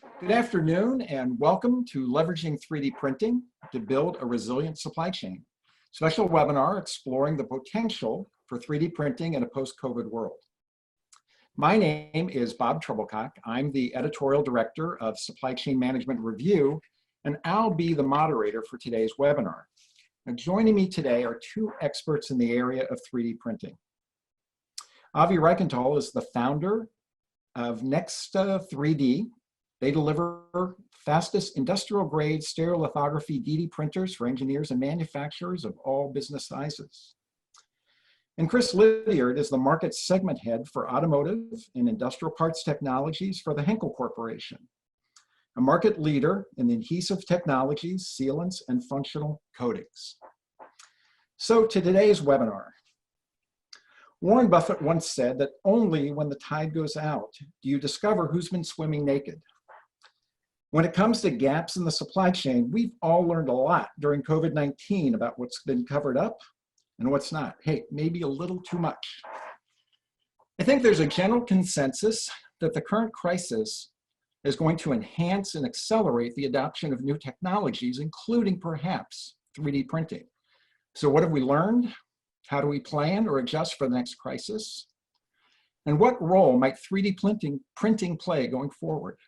Good afternoon and welcome to Leveraging 3D Printing to Build a Resilient Supply Chain. Special webinar exploring the potential for 3D printing in a post-COVID world. My name is Bob Treblecock. I'm the Editorial Director of Supply Chain Management Review, and I'll be the moderator for today's webinar. Now, joining me today are two experts in the area of 3D printing. Avi Reichental is the founder of Next 3D. They deliver fastest industrial-grade stereolithography DD printers for engineers and manufacturers of all business sizes. And Chris Lydiard is the market segment head for automotive and industrial parts technologies for the Henkel Corporation, a market leader in adhesive technologies, sealants, and functional coatings. So to today's webinar. Warren Buffett once said that only when the tide goes out do you discover who's been swimming naked. When it comes to gaps in the supply chain, we've all learned a lot during COVID-19 about what's been covered up and what's not. Hey, maybe a little too much. I think there's a general consensus that the current crisis is going to enhance and accelerate the adoption of new technologies, including perhaps 3D printing. So what have we learned? How do we plan or adjust for the next crisis? And what role might 3D printing play going forward?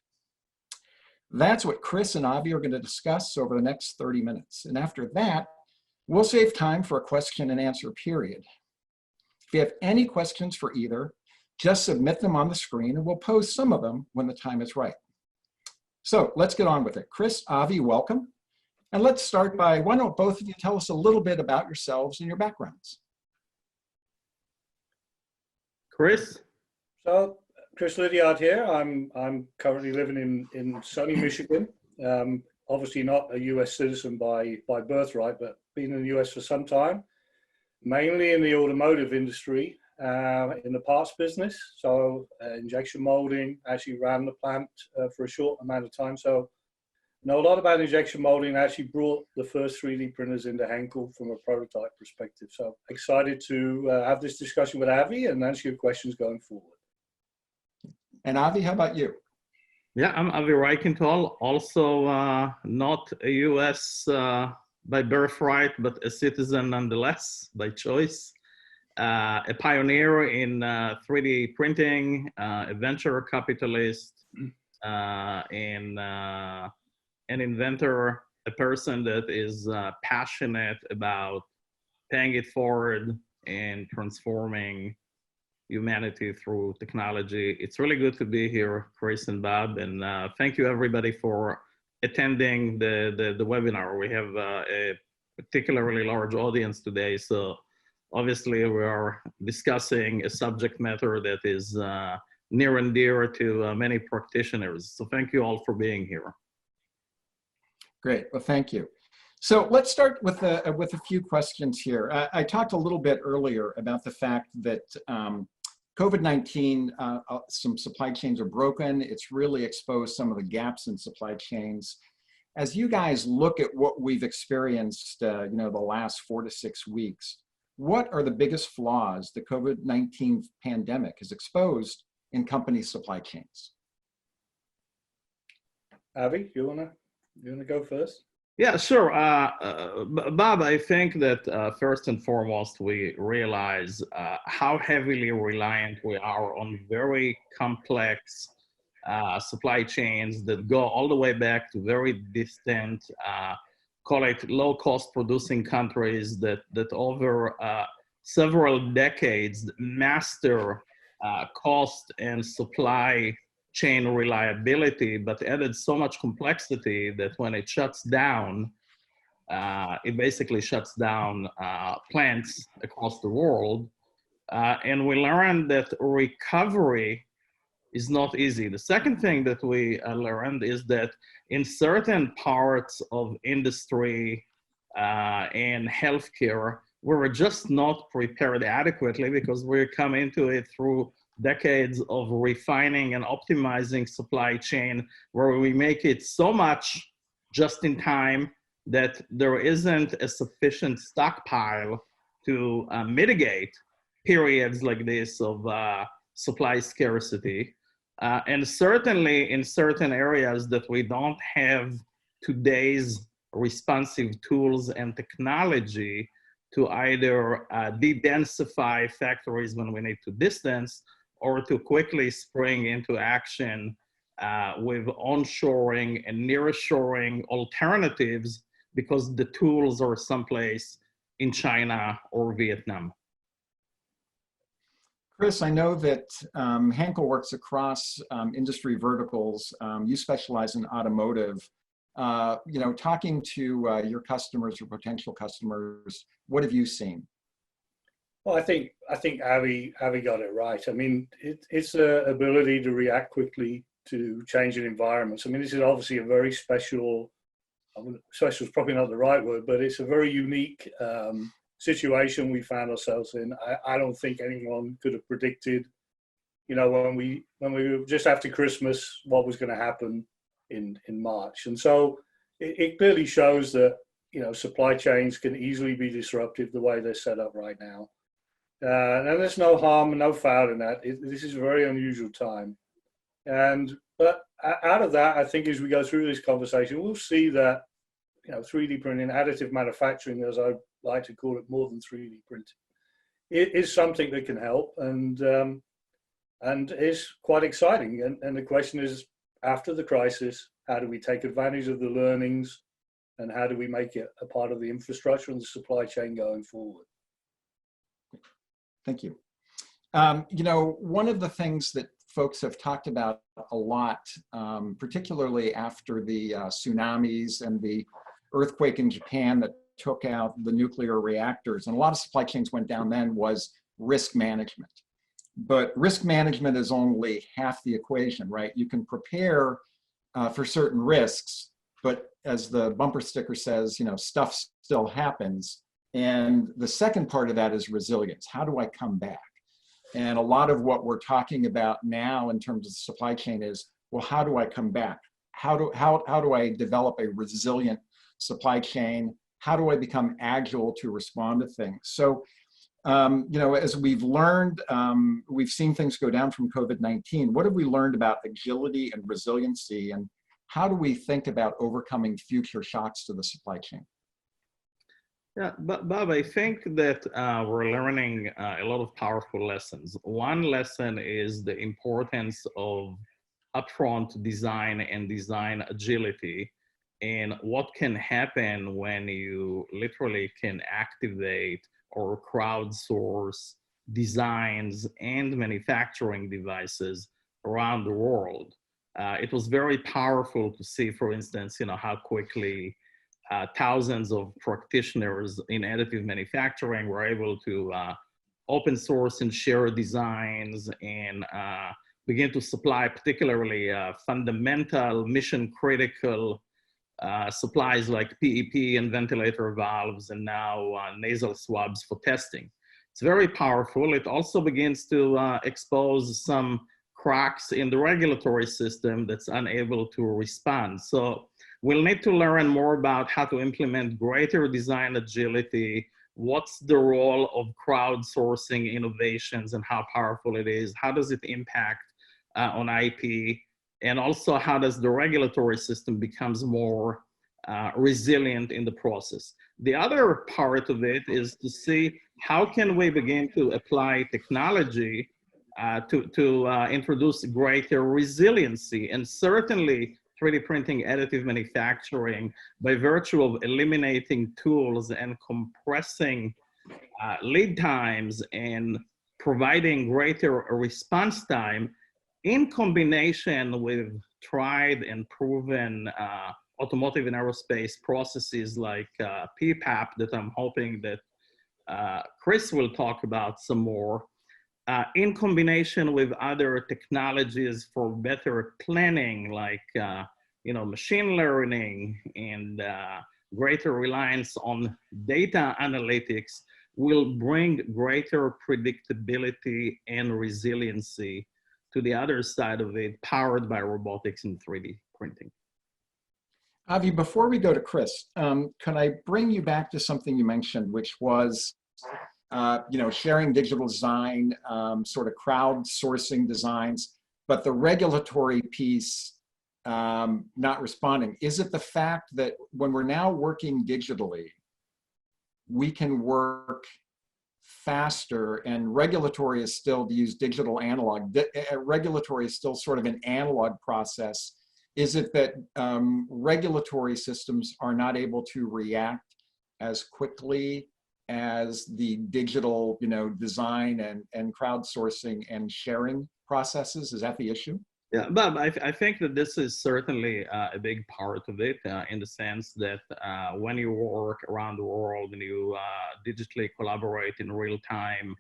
That's what Chris and Avi are going to discuss over the next 30 minutes. And after that, we'll save time for a question and answer period. If you have any questions for either, just submit them on the screen and we'll pose some of them when the time is right. So let's get on with it. Chris, Avi, welcome. And let's start by, why don't both of you tell us a little bit about yourselves and your backgrounds? Chris? So, Chris Lydiard here. I'm currently living in sunny Michigan. Obviously not a US citizen by birthright, but been in the US for some time, mainly in the automotive industry, in the parts business. So injection molding, actually ran the plant for a short amount of time. So know a lot about injection molding. Actually brought the first 3D printers into Henkel from a prototype perspective. So excited to have this discussion with Avi and answer your questions going forward. And Avi, how about you? Yeah, I'm Avi Reichental, also not a US by birthright, but a citizen nonetheless by choice. A pioneer in 3D printing, a venture capitalist, and an inventor, a person that is passionate about paying it forward and transforming humanity through technology. It's really good to be here, Chris and Bob, and thank you everybody for attending the webinar. We have a particularly large audience today, so obviously we are discussing a subject matter that is near and dear to many practitioners. So thank you all for being here. Great, well, thank you. So let's start with a few questions here. I talked a little bit earlier about the fact that COVID-19, some supply chains are broken. It's really exposed some of the gaps in supply chains. As you guys look at what we've experienced, the last 4 to 6 weeks, what are the biggest flaws the COVID-19 pandemic has exposed in companies' supply chains? Avi, you wanna go first? Yeah, sure. Bob, I think that first and foremost, we realize how heavily reliant we are on very complex supply chains that go all the way back to very distant, call it low-cost producing countries that over several decades master cost and supply chain reliability, but added so much complexity that when it shuts down, it basically shuts down plants across the world. And we learned that recovery is not easy. The second thing that we learned is that in certain parts of industry and healthcare, we were just not prepared adequately because we come into it through decades of refining and optimizing supply chain where we make it so much just in time that there isn't a sufficient stockpile to mitigate periods like this of supply scarcity. And certainly in certain areas that we don't have today's responsive tools and technology to either de-densify factories when we need to distance, or to quickly spring into action with onshoring and nearshoring alternatives, because the tools are someplace in China or Vietnam. Chris, I know that Henkel works across industry verticals. You specialize in automotive. You know, talking to your customers or potential customers, what have you seen? Well, I think Avi got it right. I mean, it's the ability to react quickly to changing environments. I mean, this is obviously a very special. Special is probably not the right word, but it's a very unique situation we found ourselves in. I don't think anyone could have predicted, you know, when we were just after Christmas, what was going to happen in March. And so it clearly shows that, you know, supply chains can easily be disruptive the way they're set up right now. And there's no harm and no foul in that. This is a very unusual time. But out of that, I think as we go through this conversation, we'll see that, you know, 3D printing, additive manufacturing, as I like to call it, more than 3D printing, it is something that can help and is quite exciting. And the question is, after the crisis, how do we take advantage of the learnings and how do we make it a part of the infrastructure and the supply chain going forward? Thank you. You know, one of the things that folks have talked about a lot, particularly after the tsunamis and the earthquake in Japan that took out the nuclear reactors, and a lot of supply chains went down then, was risk management. But risk management is only half the equation, right? You can prepare for certain risks, but as the bumper sticker says, you know, stuff still happens. And the second part of that is resilience. How do I come back? And a lot of what we're talking about now in terms of the supply chain is, well, how do I come back? How do I develop a resilient supply chain? How do I become agile to respond to things? So, you know, as we've learned, we've seen things go down from COVID-19. What have we learned about agility and resiliency, and how do we think about overcoming future shocks to the supply chain? Yeah, but Bob, I think that we're learning a lot of powerful lessons. One lesson is the importance of upfront design and design agility, and what can happen when you literally can activate or crowdsource designs and manufacturing devices around the world. It was very powerful to see, for instance, you know, how quickly thousands of practitioners in additive manufacturing were able to open source and share designs and begin to supply particularly fundamental mission critical supplies like PEP and ventilator valves, and now nasal swabs for testing. It's very powerful. It also begins to expose some cracks in the regulatory system that's unable to respond. So we'll need to learn more about how to implement greater design agility. What's the role of crowdsourcing innovations and how powerful it is? How does it impact on IP? And also, how does the regulatory system becomes more resilient in the process? The other part of it is to see how can we begin to apply technology to introduce greater resiliency. And certainly 3D printing additive manufacturing, by virtue of eliminating tools and compressing lead times and providing greater response time, in combination with tried and proven automotive and aerospace processes like PPAP that I'm hoping that Chris will talk about some more, in combination with other technologies for better planning like you know, machine learning and greater reliance on data analytics, will bring greater predictability and resiliency to the other side of it, powered by robotics and 3D printing. Avi, before we go to Chris, can I bring you back to something you mentioned, which was you know, sharing digital design, sort of crowdsourcing designs. but the regulatory piece not responding. Is it the fact that when we're now working digitally, we can work faster, and regulatory is still, to use digital analog, regulatory is still sort of an analog process? Is it that regulatory systems are not able to react as quickly as the digital, design and crowdsourcing and sharing processes? Is that the issue? Yeah, Bob, I think that this is certainly a big part of it, in the sense that when you work around the world and you digitally collaborate in real time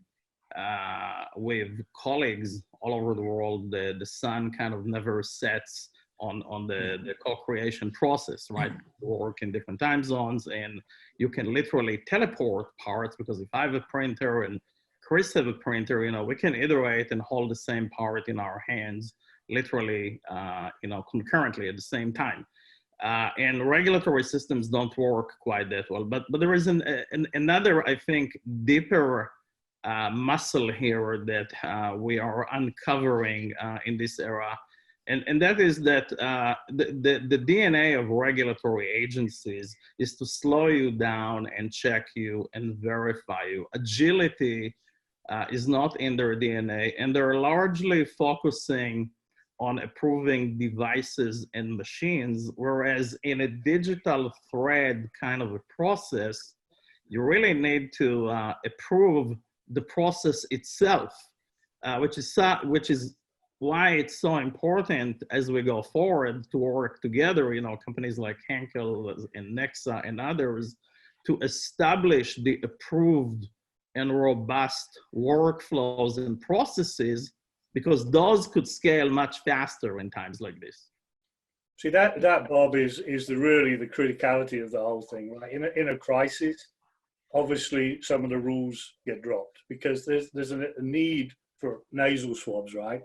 with colleagues all over the world, the sun kind of never sets on the co-creation process, right? You work in different time zones, and you can literally teleport parts, because if I have a printer and Chris have a printer, we can iterate and hold the same part in our hands literally, concurrently at the same time. And regulatory systems don't work quite that well. But there is another, I think, deeper muscle here that we are uncovering in this era. And that is that the DNA of regulatory agencies is to slow you down and check you and verify you. Agility is not in their DNA, and they're largely focusing on approving devices and machines, whereas in a digital thread kind of a process, you really need to approve the process itself, which is why it's so important as we go forward to work together, companies like Henkel and Nexa and others, to establish the approved and robust workflows and processes, because those could scale much faster in times like this. See, that Bob, is really the criticality of the whole thing, right? In a crisis, obviously some of the rules get dropped because there's a need for nasal swabs, right?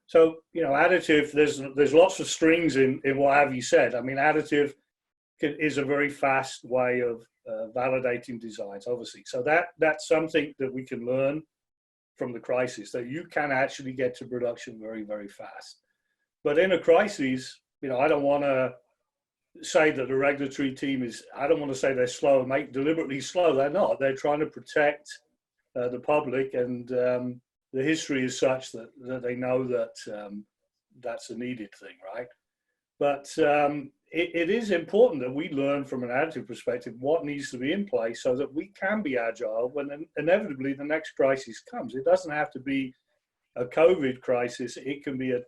So, additive, there's lots of strings in what have you said. I mean, additive is a very fast way of validating designs, obviously. So that's something that we can learn from the crisis, that you can actually get to production very, very fast. But in a crisis, I don't want to say that the regulatory team I don't want to say they're slow, deliberately slow. They're not. They're trying to protect the public, and the history is such that they know that that's a needed thing, right? But it is important that we learn from an additive perspective what needs to be in place so that we can be agile when inevitably the next crisis comes. It doesn't have to be a COVID crisis. It can be a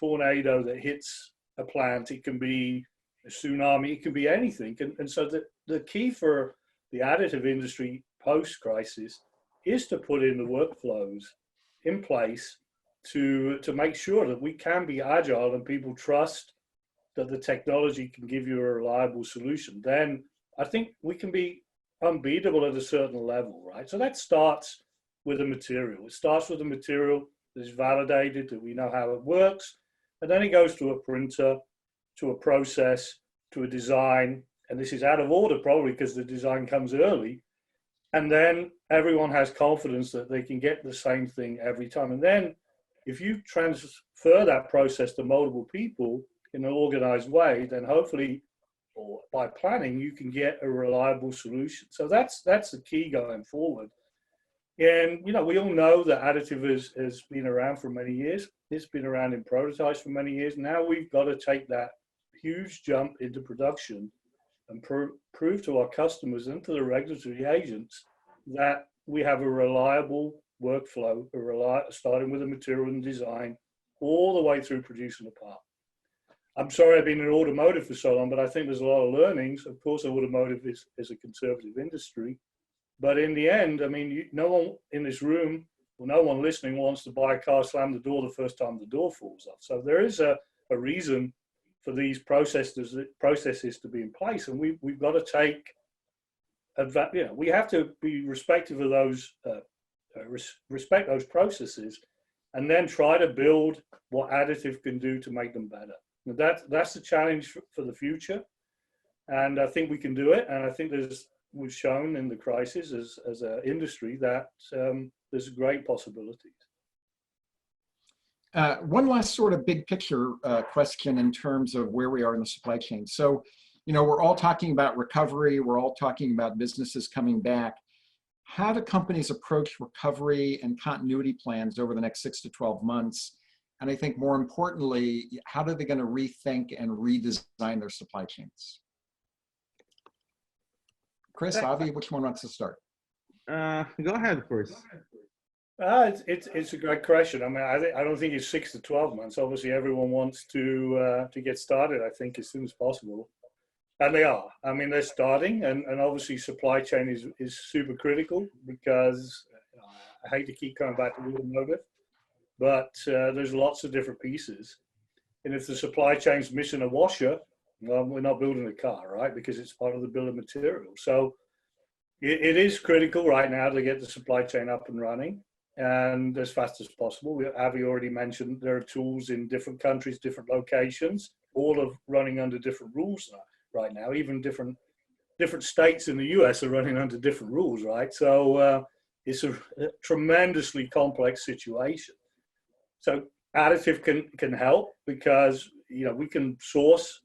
tornado that hits a plant. It can be a tsunami. It can be anything. And so the key for the additive industry post-crisis is to put in the workflows in place to make sure that we can be agile and people trust that the technology can give you a reliable solution. Then I think we can be unbeatable at a certain level, right? So that starts with the material. It starts with the material that is validated, that we know how it works, and then it goes to a printer, to a process, to a design, and this is out of order probably because the design comes early, and then everyone has confidence that they can get the same thing every time. And then if you transfer that process to multiple people in an organized way, then hopefully, or by planning, you can get a reliable solution. So that's the key going forward. And, we all know that additive has been around for many years. It's been around in prototypes for many years. Now we've got to take that huge jump into production and prove to our customers and to the regulatory agents that we have a reliable workflow, starting with the material and design, all the way through producing a part. I'm sorry I've been in automotive for so long, but I think there's a lot of learnings. Of course, automotive is a conservative industry. But in the end, I mean, no one in this room, or no one listening wants to buy a car, slam the door the first time the door falls off. So there is a reason for these processes to be in place. And we've got to take, we have to be respectful of those, respect those processes, and then try to build what additive can do to make them better. That's the challenge for the future, and I think we can do it. And I think we've shown in the crisis as an industry that there's great possibilities. One last sort of big picture question in terms of where we are in the supply chain. So, you know, we're all talking about recovery. We're all talking about businesses coming back. How do companies approach recovery and continuity plans over the next 6 to 12 months? And I think more importantly, how are they going to rethink and redesign their supply chains? Chris, Avi, which one wants to start? Go ahead, Chris. It's a great question. I mean, I don't think it's 6 to 12 months. Obviously, everyone wants to get started, I think, as soon as possible. And they are. I mean, they're starting, and obviously supply chain is super critical because I hate to keep coming back to automotive, but there's lots of different pieces. And if the supply chain's missing a washer, well, we're not building a car, right? Because it's part of the bill of materials. So it is critical right now to get the supply chain up and running and as fast as possible. Avi already mentioned there are tools in different countries, different locations, all of running under different rules right now. Even different states in the US are running under different rules, right? So it's a tremendously complex situation. So additive can help because, you know, we can source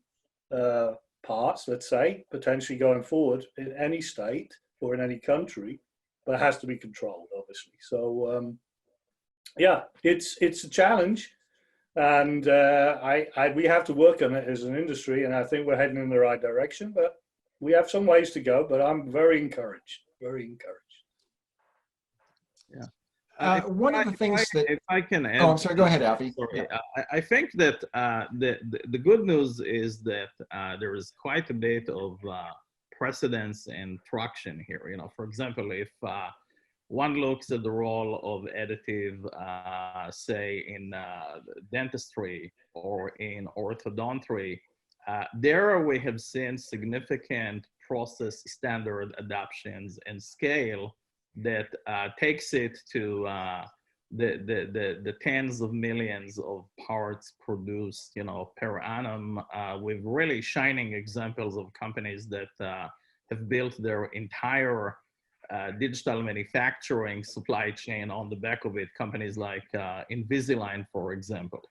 parts, let's say, potentially going forward in any state or in any country, but it has to be controlled, obviously. So yeah, it's a challenge, and we have to work on it as an industry, and I think we're heading in the right direction, but we have some ways to go, but I'm very encouraged, very encouraged. Yeah. One of the things that, if I can add, oh, I'm sorry, go ahead, Avi. Sorry, I think that the good news is that there is quite a bit of precedence and traction here. You know, for example, if one looks at the role of additive, say in dentistry or in orthodontry, there we have seen significant process standard adoptions and scale that takes it to the tens of millions of parts produced, you know, per annum, with really shining examples of companies that have built their entire digital manufacturing supply chain on the back of it. Companies like Invisalign, for example.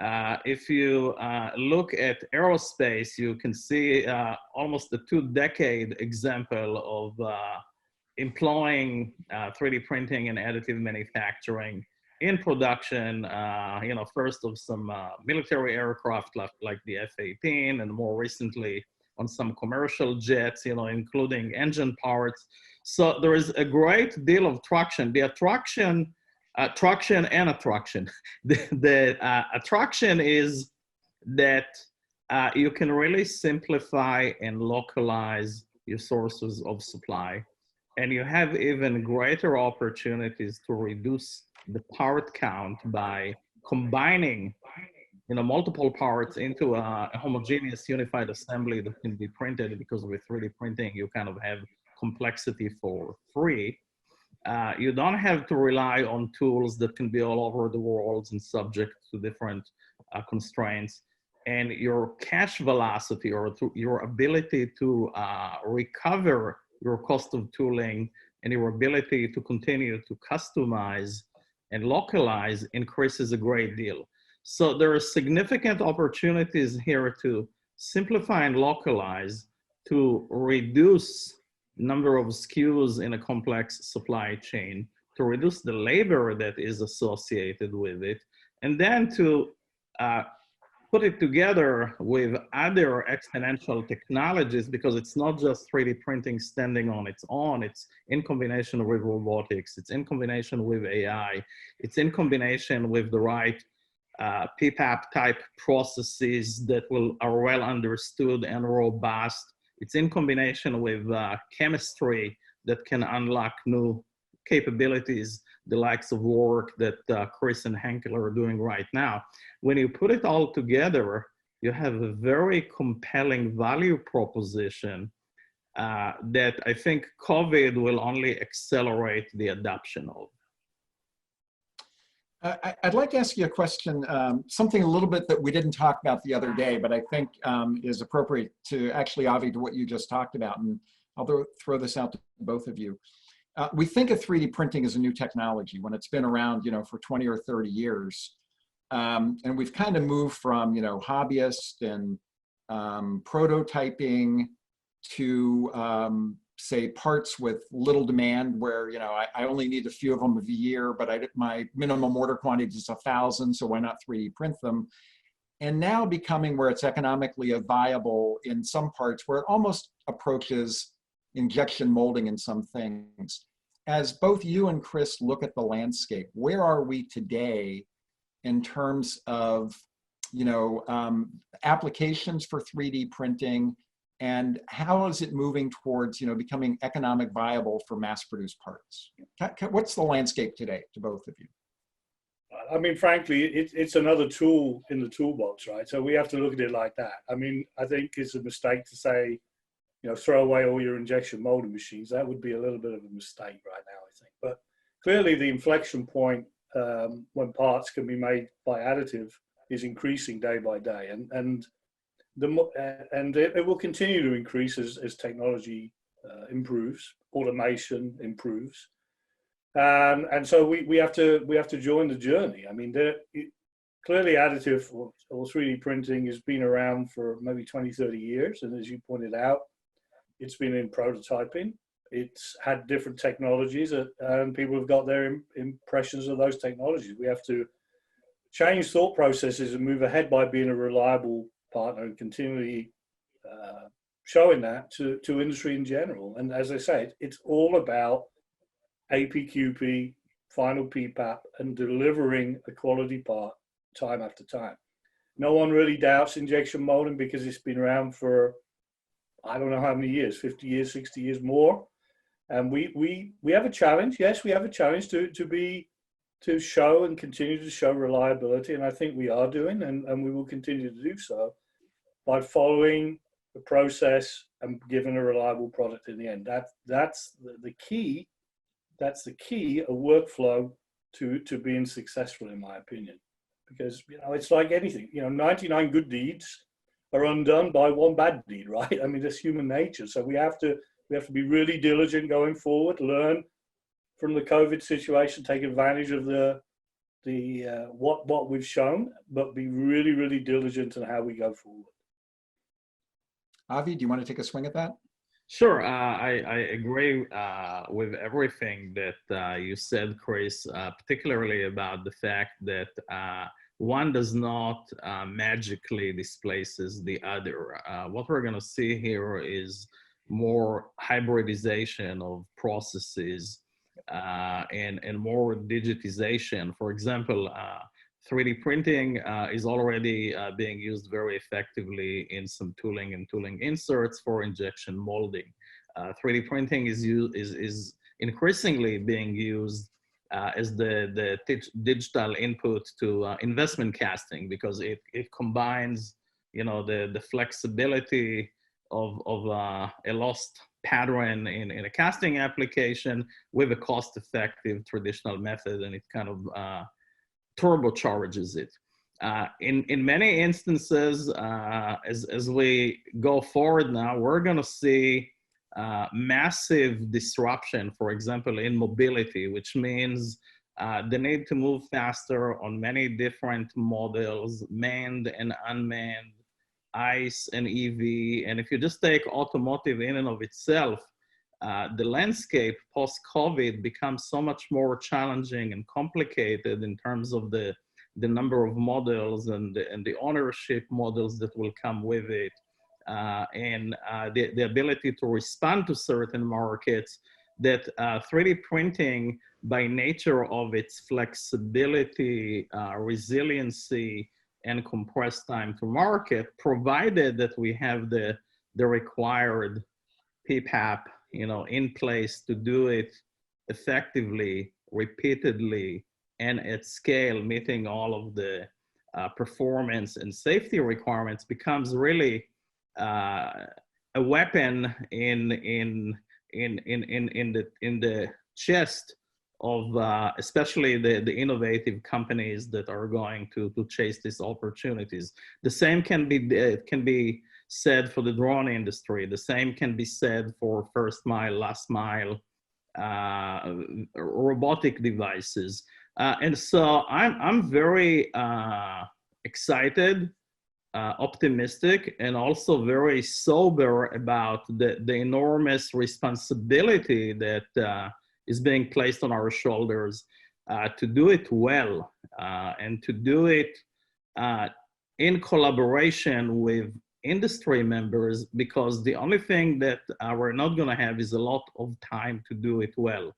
If you look at aerospace, you can see almost a 2-decade example of employing 3D printing and additive manufacturing in production, you know, first of some military aircraft like the F-18, and more recently on some commercial jets, you know, including engine parts. So there is a great deal of traction. The attraction and attraction. The attraction is that you can really simplify and localize your sources of supply. And you have even greater opportunities to reduce the part count by combining, you know, multiple parts into a homogeneous unified assembly that can be printed, because with 3D printing, you kind of have complexity for free. You don't have to rely on tools that can be all over the world and subject to different constraints. And your cash velocity, or your ability to recover your cost of tooling and your ability to continue to customize and localize increases a great deal. So there are significant opportunities here to simplify and localize, to reduce number of SKUs in a complex supply chain, to reduce the labor that is associated with it, and then to put it together with other exponential technologies, because it's not just 3D printing standing on its own. It's in combination with robotics. It's in combination with AI. It's in combination with the right PPAP type processes that are well understood and robust. It's in combination with chemistry that can unlock new capabilities, the likes of work that Chris and Henkel are doing right now. When you put it all together, you have a very compelling value proposition that I think COVID will only accelerate the adoption of. I'd like to ask you a question, something a little bit that we didn't talk about the other day, but I think is appropriate to actually, Avi, to what you just talked about. And I'll throw this out to both of you. We think of 3D printing as a new technology when it's been around, you know, for 20 or 30 years. And we've kind of moved from, hobbyist and prototyping to, say, parts with little demand where, I only need a few of them a year, but my minimum order quantity is 1,000, so why not 3D print them? And now becoming where it's economically viable in some parts, where it almost approaches injection molding in some things. As both you and Chris look at the landscape, where are we today in terms of, applications for 3D printing, and how is it moving towards, becoming economic viable for mass-produced parts? What's the landscape today to both of you? I mean, frankly, it's another tool in the toolbox, right? So we have to look at it like that. I mean, I think it's a mistake to say, throw away all your injection molding machines. That would be a little bit of a mistake right now, I think. But clearly the inflection point when parts can be made by additive is increasing day by day. And it will continue to increase as technology improves, automation improves. And so we have to join the journey. I mean, clearly additive or 3D printing has been around for maybe 20, 30 years. And as you pointed out, it's been in prototyping. It's had different technologies and people have got their impressions of those technologies. We have to change thought processes and move ahead by being a reliable partner and continually showing that to industry in general. And as I say, it's all about APQP, final PPAP, and delivering a quality part time after time. No one really doubts injection molding because it's been around for, I don't know how many years, 50 years, 60 years more. And we have a challenge. Yes, we have a challenge to show and continue to show reliability. And I think we are doing, and we will continue to do so by following the process and giving a reliable product in the end. That's the key. That's the key, a workflow to being successful, in my opinion. Because, it's like anything, 99 good deeds are undone by one bad deed, right? I mean, that's human nature. So we have to be really diligent going forward, learn from the COVID situation, take advantage of what we've shown, but be really, really diligent in how we go forward. Avi, do you want to take a swing at that? Sure, I agree with everything that you said, Chris, particularly about the fact that one does not magically displaces the other. What we're going to see here is more hybridization of processes and more digitization. For example, 3D printing is already being used very effectively in some tooling and tooling inserts for injection molding. 3D printing is increasingly being used as the digital input to investment casting, because it combines, the flexibility of a lost pattern in a casting application with a cost-effective traditional method, and it kind of turbocharges it. In many instances, as we go forward now, we're going to see massive disruption, for example, in mobility, which means the need to move faster on many different models, manned and unmanned, ICE and EV. And if you just take automotive in and of itself, the landscape post-COVID becomes so much more challenging and complicated in terms of the number of models and the ownership models that will come with it, and the ability to respond to certain markets, that 3D printing, by nature of its flexibility, resiliency, and compressed time to market, provided that we have the required PPAP in place to do it effectively, repeatedly, and at scale, meeting all of the performance and safety requirements, becomes really a weapon in the chest of especially the innovative companies that are going to chase these opportunities. The same can be said for the drone industry. The same can be said for first mile, last mile, robotic devices. And so I'm very excited, optimistic, and also very sober about the enormous responsibility that is being placed on our shoulders to do it well and to do it in collaboration with industry members, because the only thing that we're not going to have is a lot of time to do it well.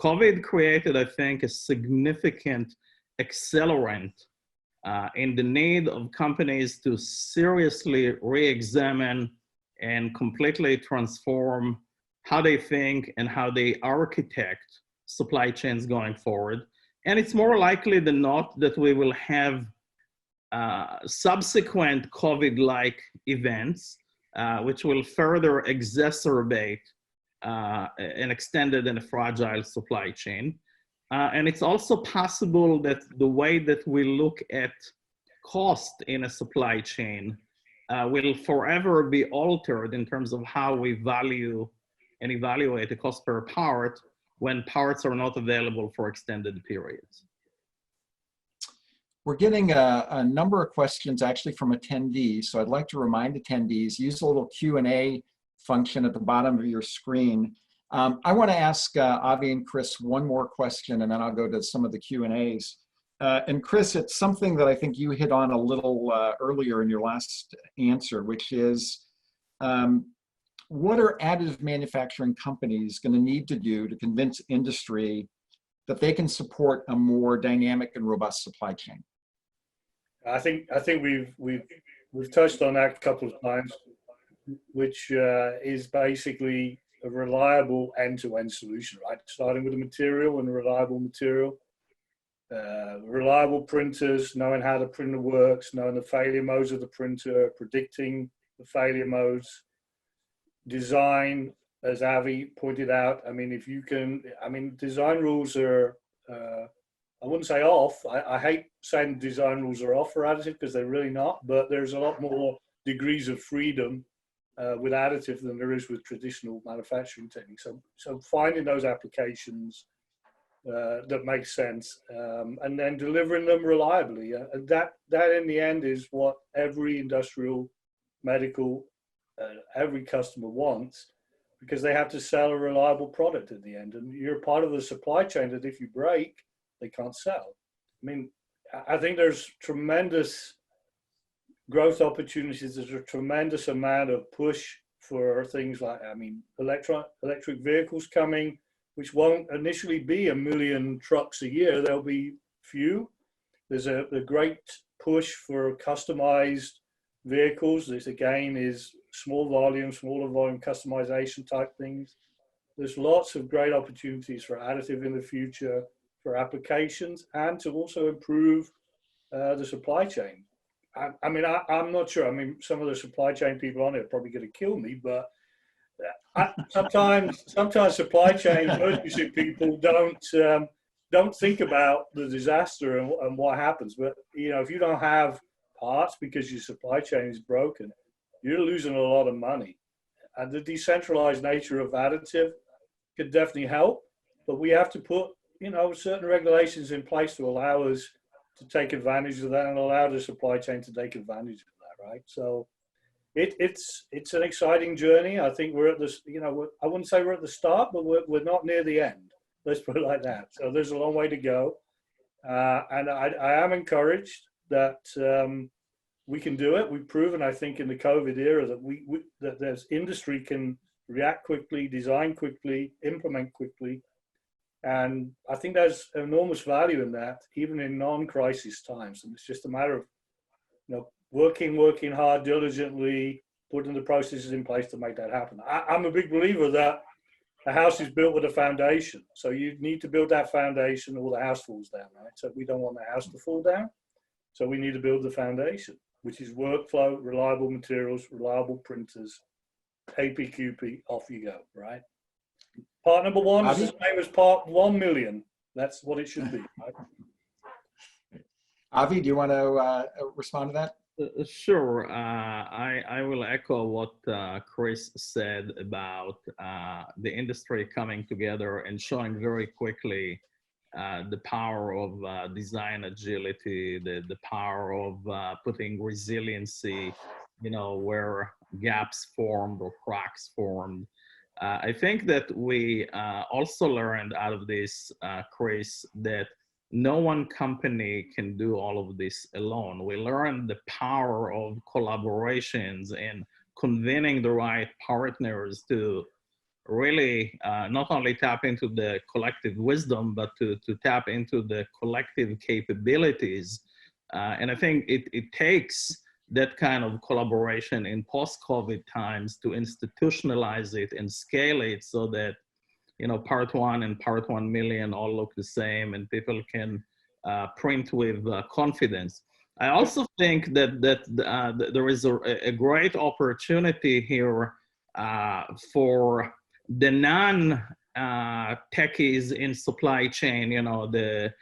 COVID created, I think, a significant accelerant in the need of companies to seriously re-examine and completely transform how they think and how they architect supply chains going forward. And it's more likely than not that we will have subsequent COVID-like events, which will further exacerbate an extended and a fragile supply chain. And it's also possible that the way that we look at cost in a supply chain will forever be altered in terms of how we value and evaluate the cost per part when parts are not available for extended periods. We're getting a number of questions actually from attendees. So I'd like to remind attendees, use the little Q&A function at the bottom of your screen. I want to ask Avi and Chris one more question, and then I'll go to some of the Q&As. And Chris, it's something that I think you hit on a little earlier in your last answer, which is what are additive manufacturing companies going to need to do to convince industry that they can support a more dynamic and robust supply chain? I think we've touched on that a couple of times, which is basically a reliable end-to-end solution, right? Starting with the material and reliable material, reliable printers, knowing how the printer works, knowing the failure modes of the printer, predicting the failure modes, design, as Avi pointed out. I mean, if you can, I mean, design rules are, I wouldn't say off. I hate saying design rules are off for additive because they're really not, but there's a lot more degrees of freedom with additive than there is with traditional manufacturing techniques. So finding those applications that make sense and then delivering them reliably. And that in the end is what every industrial, medical, every customer wants, because they have to sell a reliable product at the end. And you're part of the supply chain that if you break, they can't sell. I mean, I think there's tremendous growth opportunities. There's a tremendous amount of push for things like, I mean, electric vehicles coming, which won't initially be 1 million trucks a year. There'll be few. There's a great push for customized vehicles. This again is small volume, smaller volume customization type things. There's lots of great opportunities for additive in the future, for applications, and to also improve the supply chain. I mean, I'm not sure. I mean, some of the supply chain people on it are probably going to kill me, but sometimes supply chain purchasing people don't think about the disaster and what happens. But you know, if you don't have parts because your supply chain is broken, you're losing a lot of money. And the decentralized nature of additive could definitely help, but we have to put, you know, certain regulations in place to allow us to take advantage of that and allow the supply chain to take advantage of that, right? So it's an exciting journey. I think we're at this, you know, I wouldn't say we're at the start, but we're not near the end. Let's put it like that. So there's a long way to go. And I am encouraged that we can do it. We've proven, I think, in the COVID era that that there's industry can react quickly, design quickly, implement quickly. And I think there's enormous value in that, even in non-crisis times. And it's just a matter of, you know, working hard, diligently, putting the processes in place to make that happen. I'm a big believer that a house is built with a foundation. So you need to build that foundation or the house falls down, right? So we don't want the house to fall down. So we need to build the foundation, which is workflow, reliable materials, reliable printers, APQP, off you go, right? Part number one is the same as part 1 million. That's what it should be, right? Avi, do you want to respond to that? Sure. I will echo what Chris said about the industry coming together and showing very quickly the power of design agility, the power of putting resiliency, you know, where gaps formed or cracks formed. I think that we also learned out of this, Chris, that no one company can do all of this alone. We learned the power of collaborations and convening the right partners to really not only tap into the collective wisdom, but to tap into the collective capabilities. And I think it takes that kind of collaboration in post-COVID times to institutionalize it and scale it so that, you know, part 1 and part 1 million all look the same and people can print with confidence. I also think that there is a great opportunity here for the non-techies in supply chain, you know, the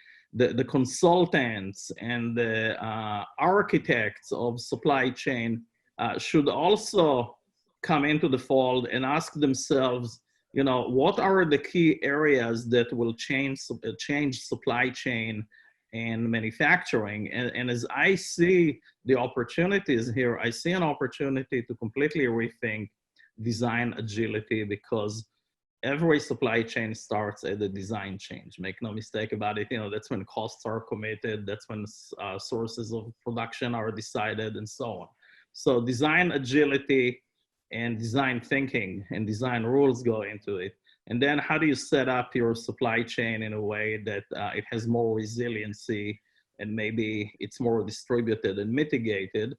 consultants and the architects of supply chain should also come into the fold and ask themselves, you know, what are the key areas that will change supply chain and manufacturing? And as I see the opportunities here, I see an opportunity to completely rethink design agility, because every supply chain starts at the design change. Make no mistake about it. You know, that's when costs are committed. That's when sources of production are decided and so on. So design agility and design thinking and design rules go into it. And then how do you set up your supply chain in a way that it has more resiliency and maybe it's more distributed and mitigated?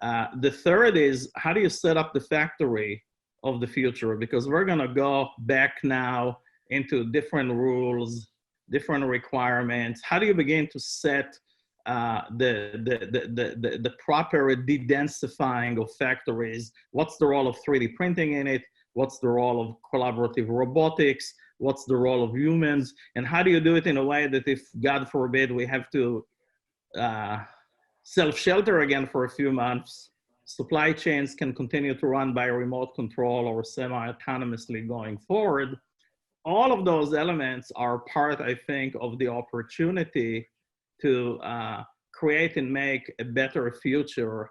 The third is, how do you set up the factory of the future? Because we're gonna go back now into different rules, different requirements. How do you begin to set the proper de-densifying of factories? What's the role of 3D printing in it? What's the role of collaborative robotics? What's the role of humans? And how do you do it in a way that if, God forbid, we have to self-shelter again for a few months, supply chains can continue to run by remote control or semi-autonomously going forward? All of those elements are part, I think, of the opportunity to create and make a better future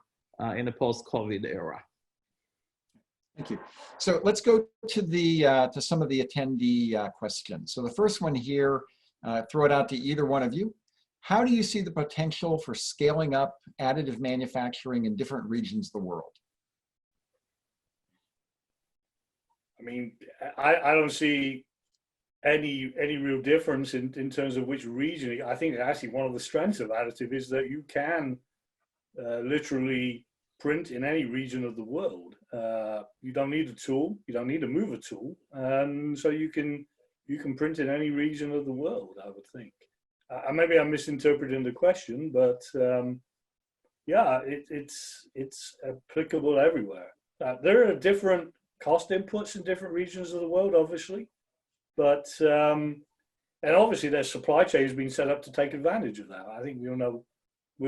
in a post-COVID era. Thank you. So let's go to the to some of the attendee questions. So the first one here, throw it out to either one of you. How do you see the potential for scaling up additive manufacturing in different regions of the world? I mean, I don't see any real difference in terms of which region. I think actually one of the strengths of additive is that you can literally print in any region of the world. You don't need a tool, you don't need to move a tool, and so you can print in any region of the world, I would think. Maybe I'm misinterpreting the question, but yeah, it's applicable everywhere. There are different cost inputs in different regions of the world, obviously, but and obviously their supply chain has been set up to take advantage of that. I think we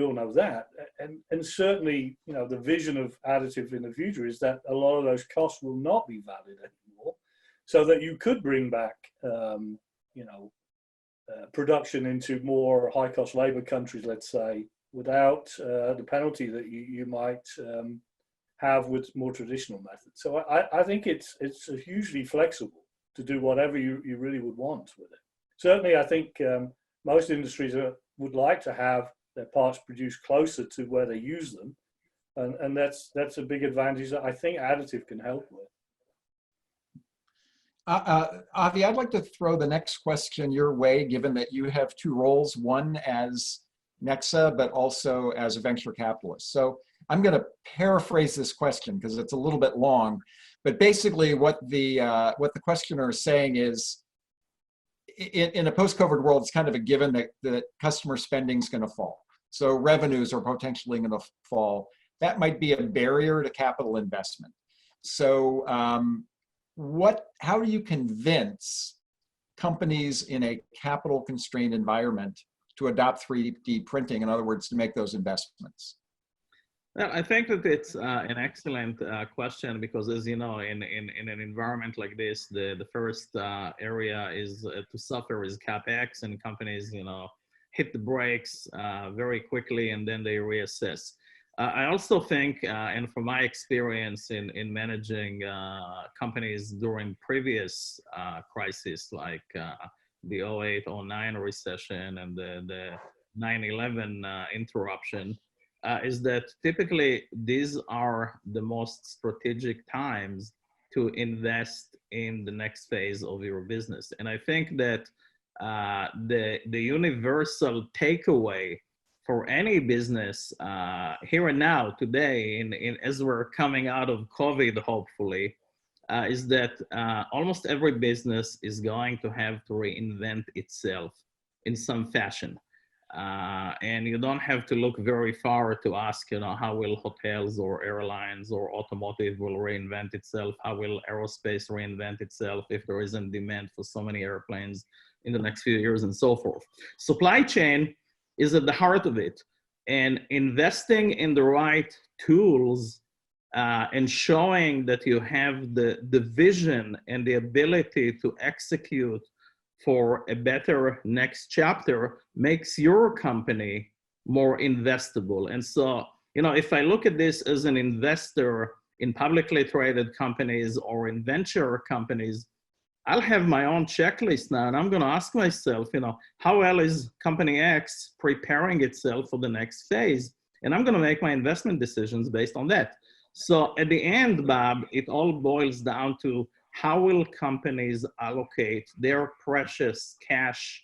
all know that, and certainly, you know, the vision of additive in the future is that a lot of those costs will not be valid anymore, so that you could bring back, you know, production into more high-cost labor countries, let's say, without the penalty that you might have with more traditional methods. So I think it's hugely flexible to do whatever you really would want with it. Certainly, I think most industries would like to have their parts produced closer to where they use them, and that's a big advantage that I think additive can help with. Avi, I'd like to throw the next question your way, given that you have two roles, one as Nexa, but also as a venture capitalist. So I'm going to paraphrase this question because it's a little bit long, but basically what the questioner is saying is, in a post-COVID world, it's kind of a given that customer spending is going to fall. So revenues are potentially going to fall. That might be a barrier to capital investment. So how do you convince companies in a capital constrained environment to adopt 3D printing? In other words, to make those investments? Well, I think that it's an excellent question because, as you know, in an environment like this, the first area is to suffer is capex, and companies, you know, hit the brakes very quickly, and then they reassess. I also think, and from my experience in managing companies during previous crises like the 08, 09 recession and the 9/11 interruption, is that typically these are the most strategic times to invest in the next phase of your business. And I think that the universal takeaway for any business here and now today, as we're coming out of COVID, hopefully, is that almost every business is going to have to reinvent itself in some fashion. And you don't have to look very far to ask, you know, how will hotels or airlines or automotive will reinvent itself? How will aerospace reinvent itself if there isn't demand for so many airplanes in the next few years and so forth? Supply chain is at the heart of it, and investing in the right tools and showing that you have the vision and the ability to execute for a better next chapter makes your company more investable. And so, you know, if I look at this as an investor in publicly traded companies or in venture companies, I'll have my own checklist now, and I'm going to ask myself, you know, how well is company X preparing itself for the next phase? And I'm going to make my investment decisions based on that. So at the end, Bob, it all boils down to how will companies allocate their precious cash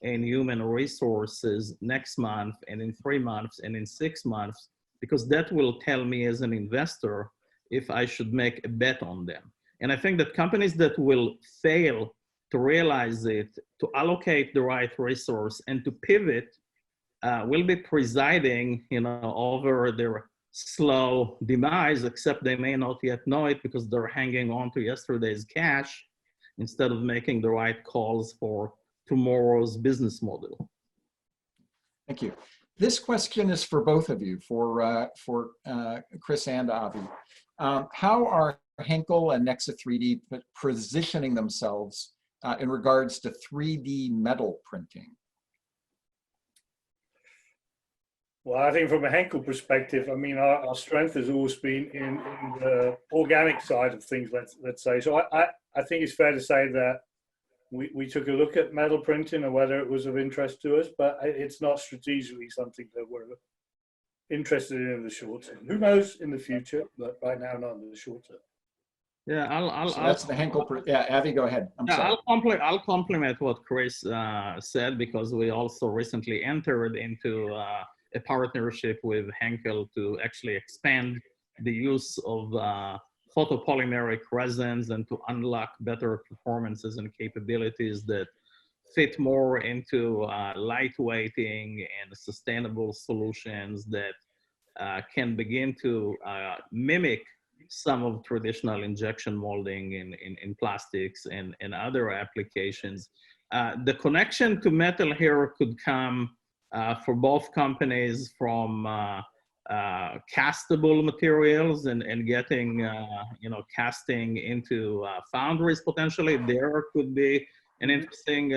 and human resources next month and in 3 months and in 6 months, because that will tell me as an investor if I should make a bet on them. And I think that companies that will fail to realize it, to allocate the right resource and to pivot will be presiding, you know, over their slow demise, except they may not yet know it because they're hanging on to yesterday's cash instead of making the right calls for tomorrow's business model. Thank you. This question is for both of you, for Chris and Avi. How are Henkel and Nexa 3D positioning themselves in regards to 3D metal printing? Well, I think from a Henkel perspective, I mean, our strength has always been in the organic side of things, let's say. So I think it's fair to say that we took a look at metal printing and whether it was of interest to us, but it's not strategically something that we're interested in the short term. Who knows in the future, but right now, not in the short term. Yeah, So that's the Henkel. Yeah, Avi, go ahead. I'm sorry. I'll complement what Chris said, because we also recently entered into a partnership with Henkel to actually expand the use of photopolymeric resins and to unlock better performances and capabilities that fit more into lightweighting and sustainable solutions that can begin to mimic some of traditional injection molding in plastics and other applications. The connection to metal here could come for both companies from castable materials and getting, you know, casting into foundries potentially. There could be an interesting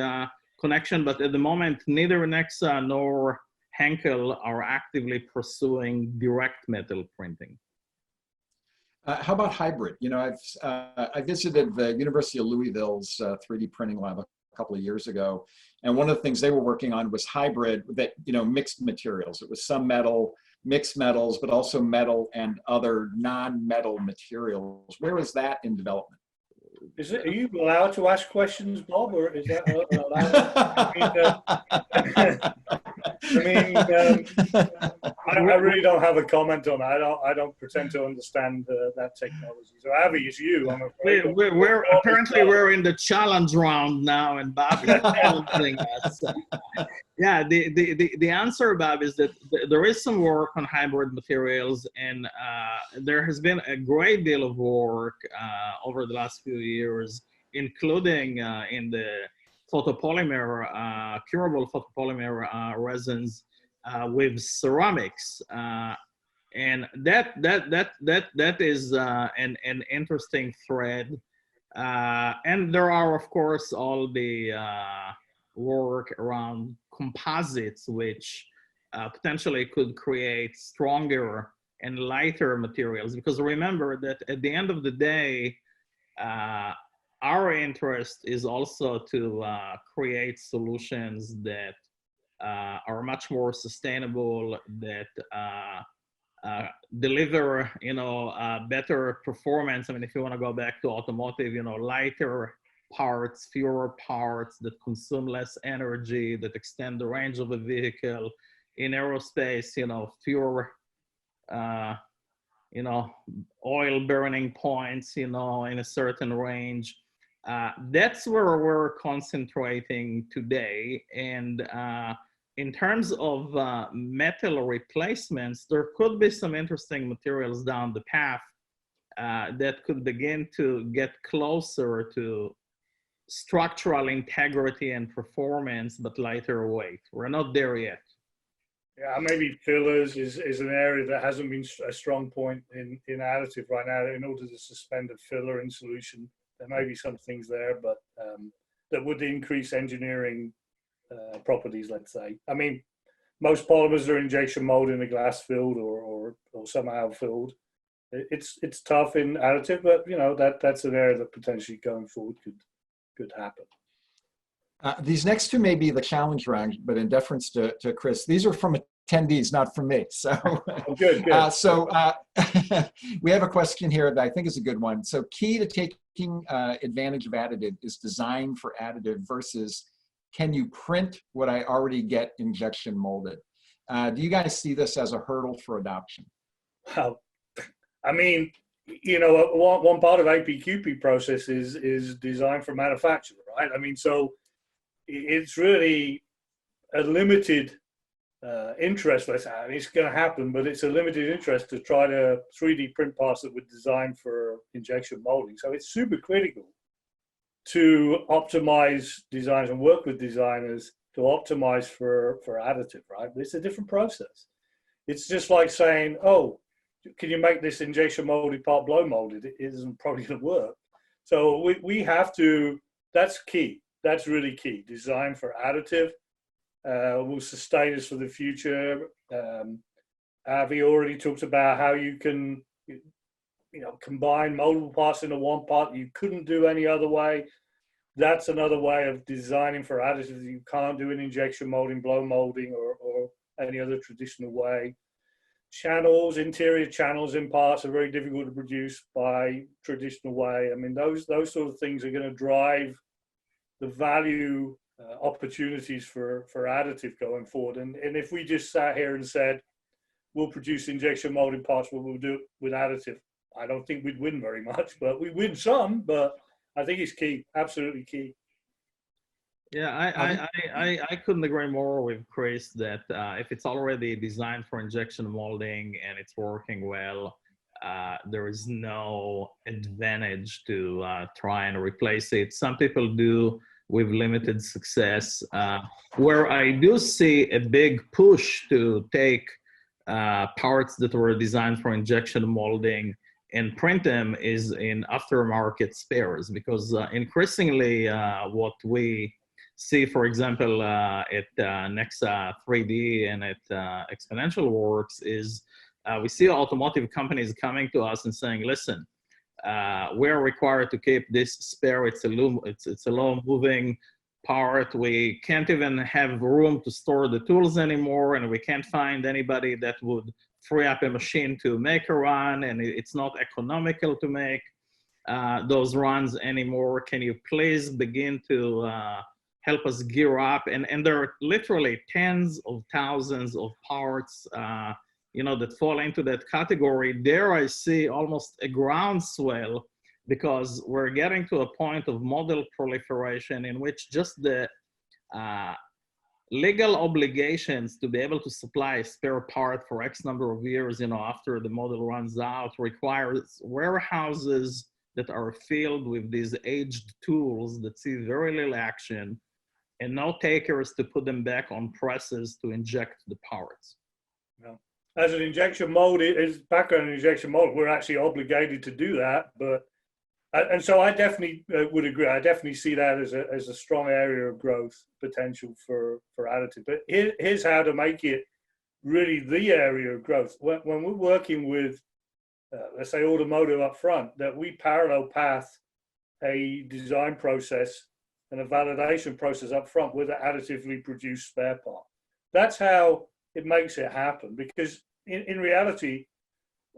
connection, but at the moment, neither Nexa nor Henkel are actively pursuing direct metal printing. How about hybrid? You know, I visited the University of Louisville's 3D printing lab a couple of years ago, and one of the things they were working on was hybrid, that, you know, mixed materials. It was some metal, mixed metals, but also metal and other non-metal materials. Where is that in development? Is it? Are you allowed to ask questions, Bob, or is that allowed? I really don't have a comment on it. I don't pretend to understand that technology. So Avi, it's you, I'm afraid. We're apparently we're in the challenge round now, and Bob is challenging us. Yeah, the answer, Bob, is that there is some work on hybrid materials, and there has been a great deal of work over the last few years, including in the photopolymer, curable photopolymer resins with ceramics. And that is an interesting thread. And there are, of course, all the work around composites, which potentially could create stronger and lighter materials. Because remember that at the end of the day, our interest is also to create solutions that are much more sustainable, that deliver, better performance. I mean, if you want to go back to automotive, lighter parts, fewer parts that consume less energy, that extend the range of a vehicle. In aerospace, fewer, oil burning points, in a certain range. That's where we're concentrating today. And in terms of metal replacements, there could be some interesting materials down the path that could begin to get closer to structural integrity and performance, but lighter weight. We're not there yet. Yeah, maybe fillers is an area that hasn't been a strong point in additive right now. In order to suspend a filler in solution, there may be some things there, but that would increase engineering properties, let's say. I mean, most polymers are injection molded in a glass filled or somehow filled. It's tough in additive, but that's an area that potentially going forward could happen. These next two may be the challenge round, but in deference to Chris, these are from attendees, not from me. So, good. We have a question here that I think is a good one. So key to taking advantage of additive is design for additive versus can you print what I already get injection molded? Do you guys see this as a hurdle for adoption? Well, I mean, one part of APQP process is design for manufacture, right? I mean, so it's really a limited interest. Let's say it's going to happen, but it's a limited interest to try to 3D print parts that were designed for injection molding. So it's super critical to optimize designs and work with designers to optimize for additive, right? But it's a different process. It's just like saying, oh, can you make this injection molded part blow molded? It isn't probably going to work. So we have to, that's key. That's really key. Design for additive will sustain us for the future. Avi already talked about how you can, combine multiple parts into one part you couldn't do any other way. That's another way of designing for additive. You can't do an injection molding, blow molding, or any other traditional way. Channels, interior channels in parts are very difficult to produce by traditional way. I mean, those sort of things are going to drive the value opportunities for additive going forward. And if we just sat here and said, we'll produce injection molding parts, we'll do it with additive, I don't think we'd win very much, but we win some, but I think it's key, absolutely key. Yeah, I couldn't agree more with Chris that if it's already designed for injection molding and it's working well, there is no advantage to try and replace it. Some people do with limited success. Where I do see a big push to take parts that were designed for injection molding and print them is in aftermarket spares, because increasingly what we see, for example, at Nexa 3D and at XponentialWorks is we see automotive companies coming to us and saying, listen, we're required to keep this spare. It's a low moving part. We can't even have room to store the tools anymore, and we can't find anybody that would free up a machine to make a run, and it's not economical to make those runs anymore. Can you please begin to help us gear up? And there are literally tens of thousands of parts that fall into that category. There I see almost a groundswell, because we're getting to a point of model proliferation in which just the legal obligations to be able to supply a spare part for X number of years, after the model runs out, requires warehouses that are filled with these aged tools that see very little action and no takers to put them back on presses to inject the parts. Yeah. as an injection molded, as background in injection mold, we're actually obligated to do that. But and so I definitely would agree. I definitely see that as a strong area of growth potential for additive. But here's how to make it really the area of growth. When we're working with, let's say, automotive up front, that we parallel path a design process and a validation process up front with an additively produced spare part. That's how it makes it happen, because in reality,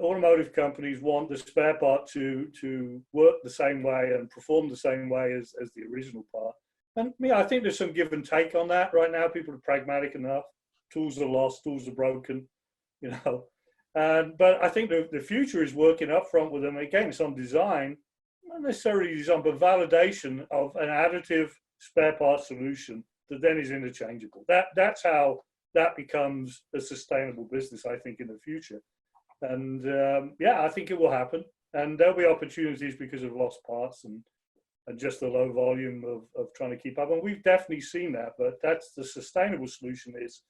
automotive companies want the spare part to work the same way and perform the same way as the original part. And I think there's some give and take on that right now. People are pragmatic enough. Tools are lost, tools are broken, you know. But I think the future is working up front with them. Again, it's on design, not necessarily design, but validation of an additive spare part solution that then is interchangeable. That's how that becomes a sustainable business, I think, in the future. And yeah, I think it will happen. And there'll be opportunities because of lost parts and just the low volume of trying to keep up. And we've definitely seen that, but that's the sustainable solution is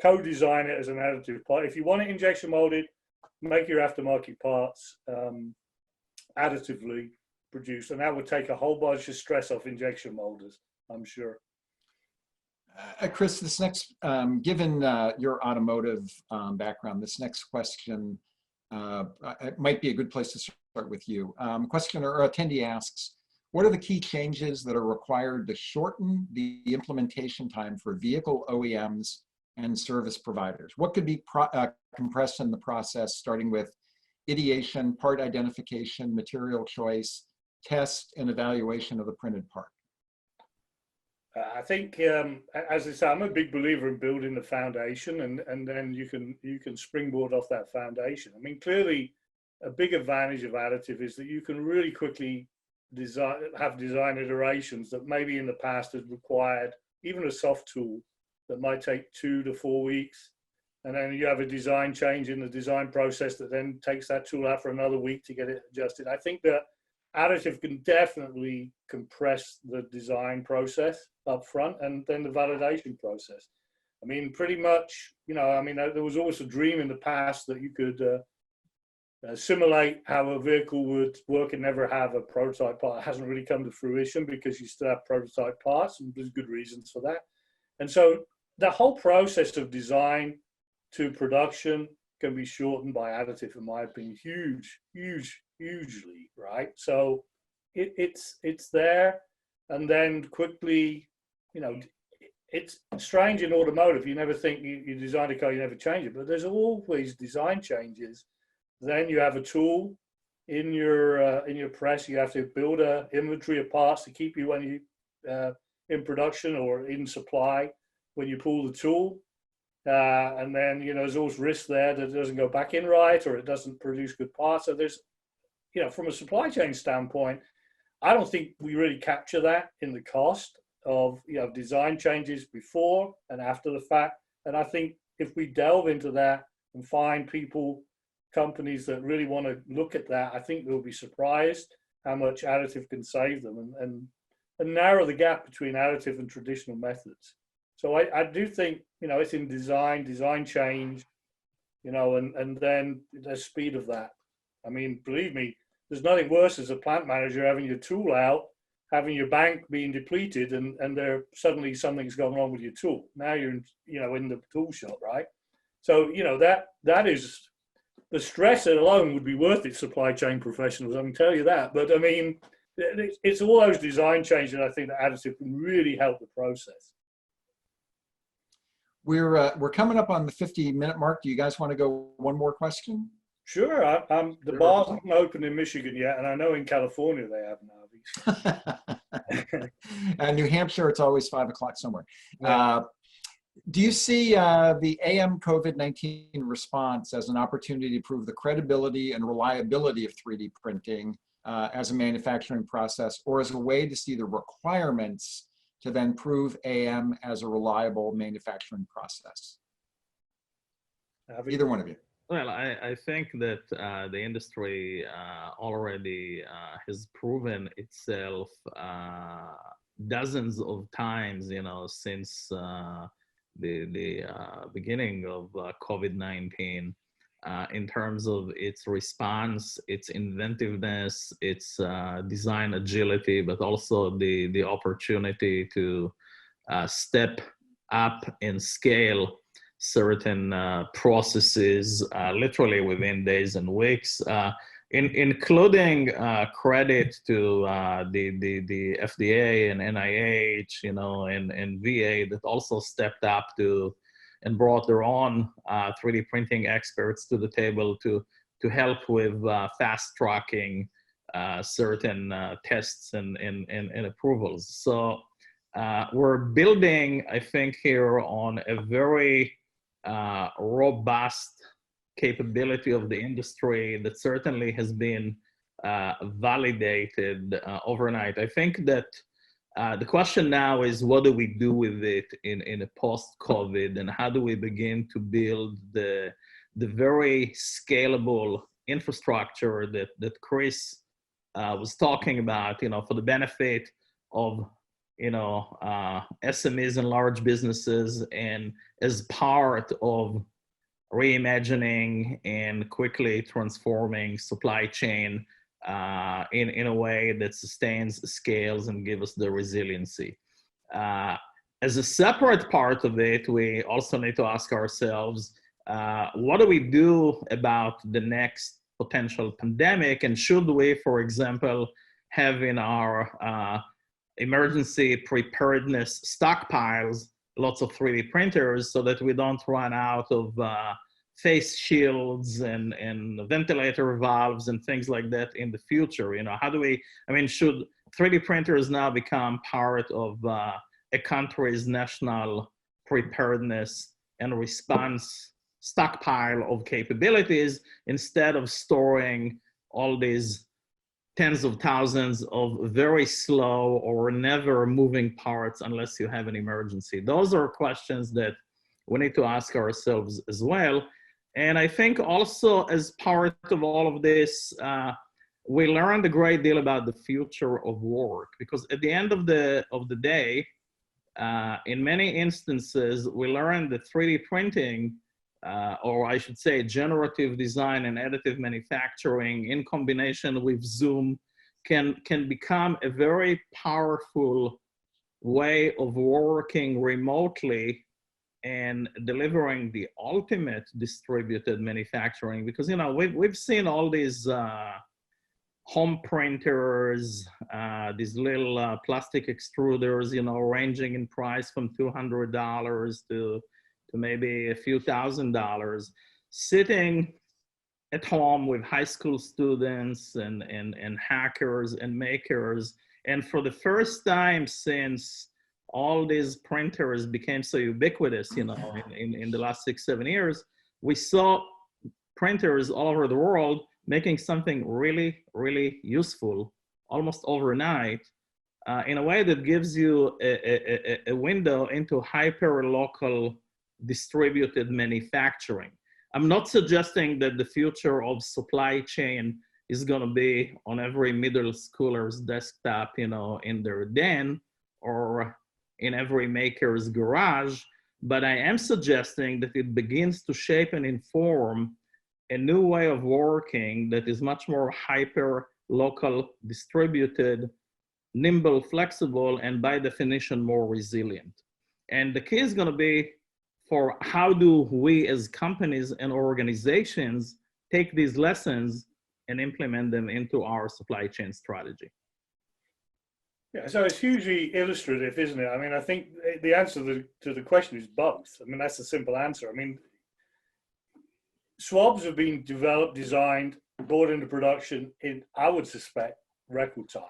co-design it as an additive part. If you want it injection molded, make your aftermarket parts additively produced. And that would take a whole bunch of stress off injection molders, I'm sure. Chris, this next, given your automotive background, this next question it might be a good place to start with you. Questioner or attendee asks, what are the key changes that are required to shorten the implementation time for vehicle OEMs and service providers? What could be compressed in the process, starting with ideation, part identification, material choice, test, and evaluation of the printed part? I think, as I say, I'm a big believer in building the foundation, and then you can springboard off that foundation. I mean, clearly, a big advantage of additive is that you can really quickly have design iterations that maybe in the past has required even a soft tool that might take 2 to 4 weeks, and then you have a design change in the design process that then takes that tool out for another week to get it adjusted. I think that additive can definitely compress the design process up front and then the validation process. I mean, pretty much, you know, I mean, there was always a dream in the past that you could simulate how a vehicle would work and never have a prototype part. It hasn't really come to fruition because you still have prototype parts, and there's good reasons for that. And so the whole process of design to production can be shortened by additive, in my opinion, hugely, right? So it's there, and then quickly, you know, it's strange in automotive. You never think you design a car, you never change it, but there's always design changes. Then you have a tool in your press. You have to build a inventory of parts to keep you when you in production or in supply when you pull the tool. And then, you know, there's always risk there that it doesn't go back in right, or it doesn't produce good parts. So there's, you know, from a supply chain standpoint, I don't think we really capture that in the cost of, you know, design changes before and after the fact. And I think if we delve into that and find companies that really want to look at that, I think they'll be surprised how much additive can save them and narrow the gap between additive and traditional methods. So I do think, you know, it's in design change, you know, and then the speed of that. I mean, believe me, there's nothing worse as a plant manager having your tool out, having your bank being depleted, and there suddenly something's going wrong with your tool. Now you're in, you know, in the tool shop, right? So, you know, that is, the stress alone would be worth it, supply chain professionals, I can tell you that. But I mean, it's all those design changes, I think, that additive can really help the process. We're coming up on the 50-minute mark. Do you guys want to go one more question? Sure. The bars haven't opened in Michigan yet, and I know in California they have now. And New Hampshire, it's always 5 o'clock somewhere. Yeah. Do you see the AM COVID-19 response as an opportunity to prove the credibility and reliability of 3D printing as a manufacturing process, or as a way to see the requirements to then prove AM as a reliable manufacturing process? Either one of you. Well, I think that the industry already has proven itself dozens of times, you know, since the beginning of COVID-19, in terms of its response, its inventiveness, its design agility, but also the opportunity to step up and scale certain processes literally within days and weeks, including credit to the FDA and NIH, you know, and VA that also stepped up to and brought their own 3D printing experts to the table to help with fast tracking certain tests and approvals. So we're building, I think, here on a very robust capability of the industry that certainly has been validated overnight. I think that the question now is, what do we do with it in a post-COVID, and how do we begin to build the very scalable infrastructure that Chris was talking about, you know, for the benefit of, you know, SMEs and large businesses, and as part of reimagining and quickly transforming supply chain in a way that sustains, scales, and gives us the resiliency. As a separate part of it, we also need to ask ourselves, what do we do about the next potential pandemic? And should we, for example, have in our emergency preparedness stockpiles lots of 3D printers so that we don't run out of face shields and ventilator valves and things like that in the future? You know, how do we, I mean, should 3D printers now become part of a country's national preparedness and response stockpile of capabilities, instead of storing all these tens of thousands of very slow or never moving parts unless you have an emergency? Those are questions that we need to ask ourselves as well. And I think also as part of all of this, we learned a great deal about the future of work, because at the end of the day, in many instances, we learned that 3D printing, or I should say generative design and additive manufacturing in combination with Zoom can become a very powerful way of working remotely and delivering the ultimate distributed manufacturing. Because, you know, we've seen all these home printers, these little plastic extruders, you know, ranging in price from $200 to maybe a few $1,000s, sitting at home with high school students and hackers and makers. And for the first time since all these printers became so ubiquitous, you know, in the last 6-7 years, we saw printers all over the world making something really, really useful almost overnight, in a way that gives you a window into hyper-local distributed manufacturing. I'm not suggesting that the future of supply chain is going to be on every middle schooler's desktop, you know, in their den or in every maker's garage, but I am suggesting that it begins to shape and inform a new way of working that is much more hyper local, distributed, nimble, flexible, and by definition more resilient. And the key is going to be for how do we as companies and organizations take these lessons and implement them into our supply chain strategy. Yeah, so it's hugely illustrative, isn't it? I mean, I think the answer to the question is both. I mean, that's the simple answer. I mean, swabs have been developed, designed, brought into production in, I would suspect, record time.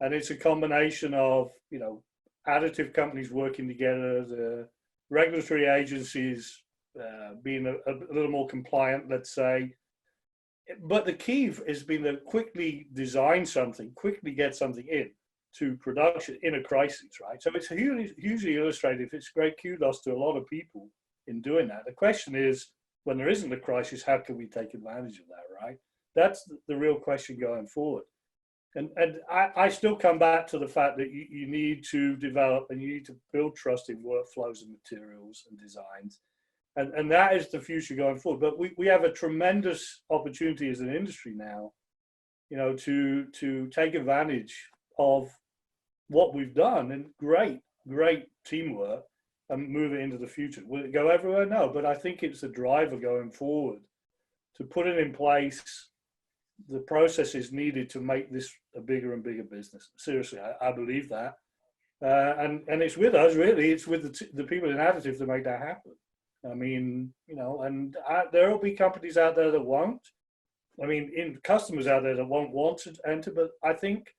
And it's a combination of, you know, additive companies working together, the regulatory agencies being a little more compliant, let's say. But the key has been to quickly design something, quickly get something in to production in a crisis, right? So it's hugely illustrative. It's great kudos to a lot of people in doing that. The question is, when there isn't a crisis, how can we take advantage of that, right? That's the real question going forward. And I still come back to the fact that you need to develop and you need to build trust in workflows and materials and designs. And that is the future going forward. But we have a tremendous opportunity as an industry now, you know, to take advantage of what we've done, and great teamwork, and move it into the future. Will it go everywhere? No, but I think it's a driver going forward to put it in place, the processes needed to make this a bigger and bigger business. Seriously, I believe that. And it's with us, really. It's with the people in additive to make that happen. I mean, you know, and there will be companies out there that won't. I mean, customers out there that won't want to enter, but I think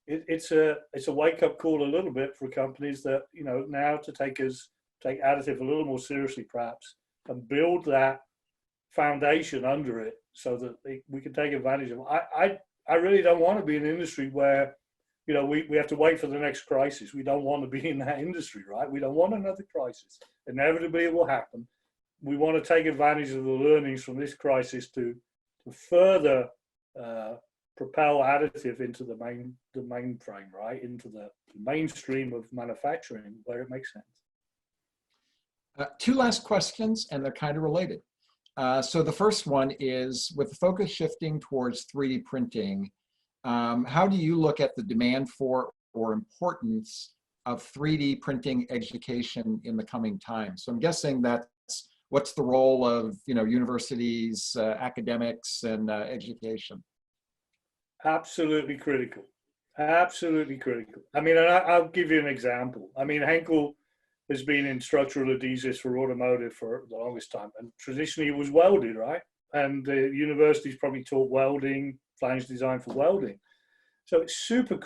it's a wake-up call a little bit for companies that, you know, now to take additive a little more seriously, perhaps, and build that foundation under it so that we can take advantage of it. I really don't want to be in an industry where, you know, we have to wait for the next crisis. We don't want to be in that industry, right? We don't want another crisis. Inevitably, it will happen. We want to take advantage of the learnings from this crisis to further propel additive into the mainframe, right? Into the mainstream of manufacturing where it makes sense. Two last questions, and they're kind of related. So the first one is, with the focus shifting towards 3D printing, how do you look at the demand for or importance of 3D printing education in the coming time? So I'm guessing that's what's the role of, you know, universities, academics, and education? Absolutely critical. Absolutely critical. I mean, and I'll give you an example. I mean, Henkel has been in structural adhesives for automotive for the longest time, and traditionally it was welded, right? And the universities probably taught welding, flange design for welding. So it's super,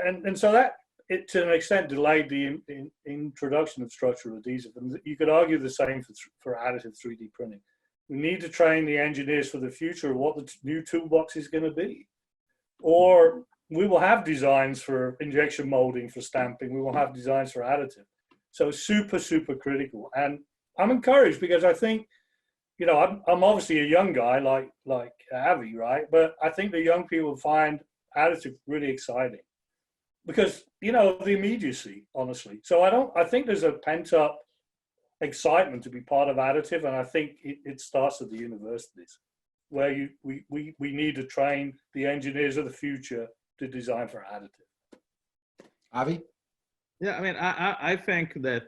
and so that, it to an extent delayed the introduction of structural adhesive. And you could argue the same for additive 3D printing. We need to train the engineers for the future of what the new toolbox is going to be. Or we will have designs for injection molding, for stamping. We will have designs for additive. So super, super critical. And I'm encouraged because I think, you know, I'm obviously a young guy like Avi, right? But I think the young people find additive really exciting because, you know, the immediacy, honestly. So I think there's a pent up excitement to be part of additive. And I think it starts at the universities where we need to train the engineers of the future to design for additive. Avi? Yeah, I mean, I think that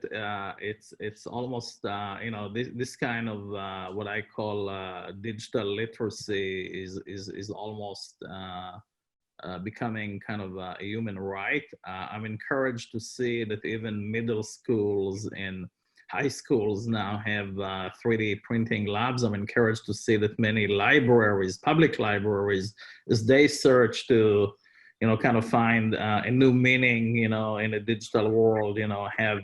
it's almost you know, this kind of what I call digital literacy is almost becoming kind of a human right. I'm encouraged to see that even middle schools and high schools now have 3D printing labs. I'm encouraged to see that many libraries, public libraries, as they search to, you know, kind of find a new meaning, you know, in a digital world, you know, have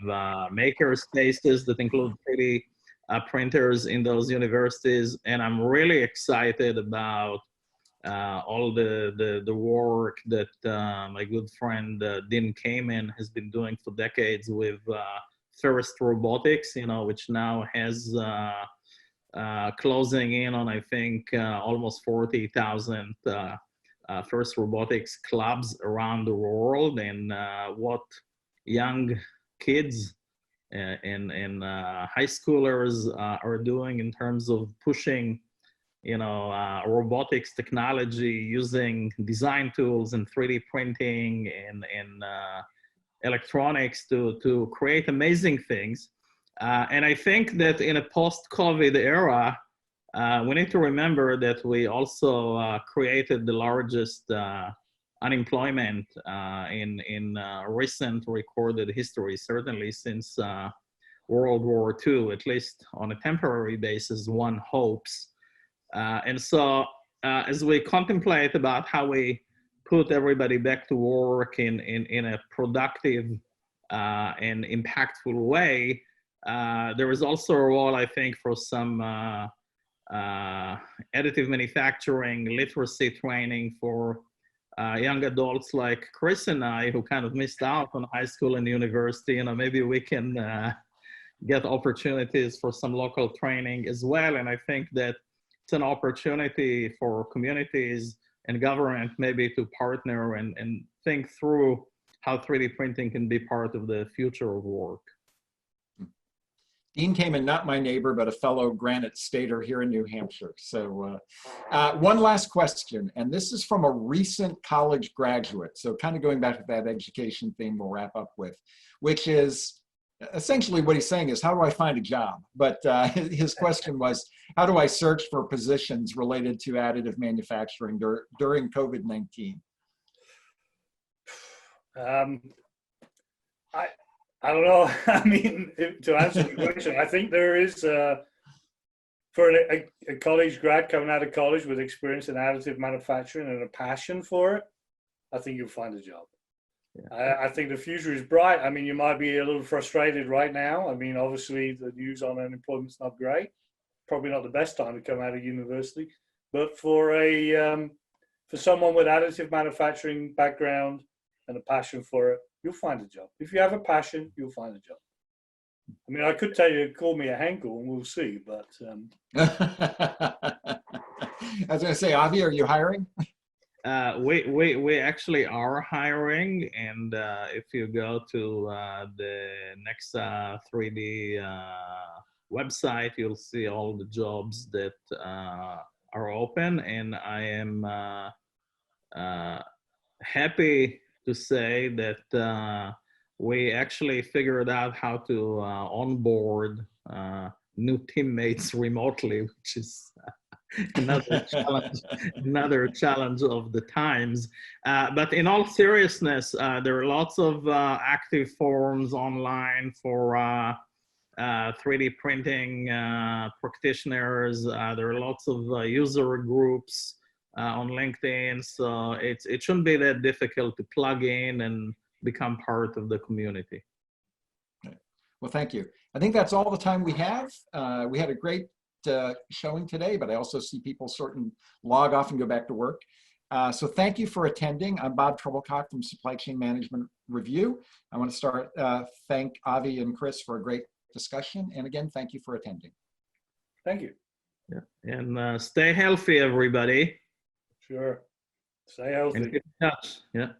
maker spaces that include 3D printers in those universities. And I'm really excited about all the work that my good friend Dean Kamen has been doing for decades with First Robotics, you know, which now has closing in on, I think, almost 40,000 First Robotics clubs around the world, and what young kids and high schoolers are doing in terms of pushing, you know, robotics technology using design tools and 3D printing and electronics to create amazing things. And I think that in a post-COVID era, we need to remember that we also created the largest unemployment in recent recorded history, certainly since World War II, at least on a temporary basis, one hopes. And so as we contemplate about how we put everybody back to work in a productive and impactful way, there is also a role, I think, for some additive manufacturing literacy training for young adults like Chris and I, who kind of missed out on high school and university. You know, maybe we can get opportunities for some local training as well. And I think that it's an opportunity for communities and government maybe to partner and think through how 3D printing can be part of the future of work. Dean came in, not my neighbor, but a fellow Granite Stater here in New Hampshire. So one last question, and this is from a recent college graduate. So kind of going back to that education theme we'll wrap up with, which is essentially what he's saying is, how do I find a job? But his question was, how do I search for positions related to additive manufacturing during COVID-19? I don't know. I mean, to answer the question, I think there is, for a college grad coming out of college with experience in additive manufacturing and a passion for it, I think you'll find a job. Yeah. I think the future is bright. I mean, you might be a little frustrated right now. I mean, obviously the news on unemployment's not great. Probably not the best time to come out of university. But for someone with additive manufacturing background and a passion for it, you'll find a job. If you have a passion, you'll find a job. I mean, I could tell you, call me a Henkel and we'll see, but. I was going to say, Avi, are you hiring? We actually are hiring, and if you go to the next 3D website, you'll see all the jobs that are open, and I am happy to say that we actually figured out how to onboard new teammates remotely, which is another challenge of the times. But in all seriousness, there are lots of active forums online for 3D printing practitioners. There are lots of user groups on LinkedIn, so it shouldn't be that difficult to plug in and become part of the community. Okay. Well, thank you. I think that's all the time we have. We had a great showing today, but I also see people log off and go back to work. So thank you for attending. I'm Bob Treblecock from Supply Chain Management Review. I want to thank Avi and Chris for a great discussion. And again, thank you for attending. Thank you. Yeah. And stay healthy, everybody. Sure. Stay healthy. And keep in touch. Yeah.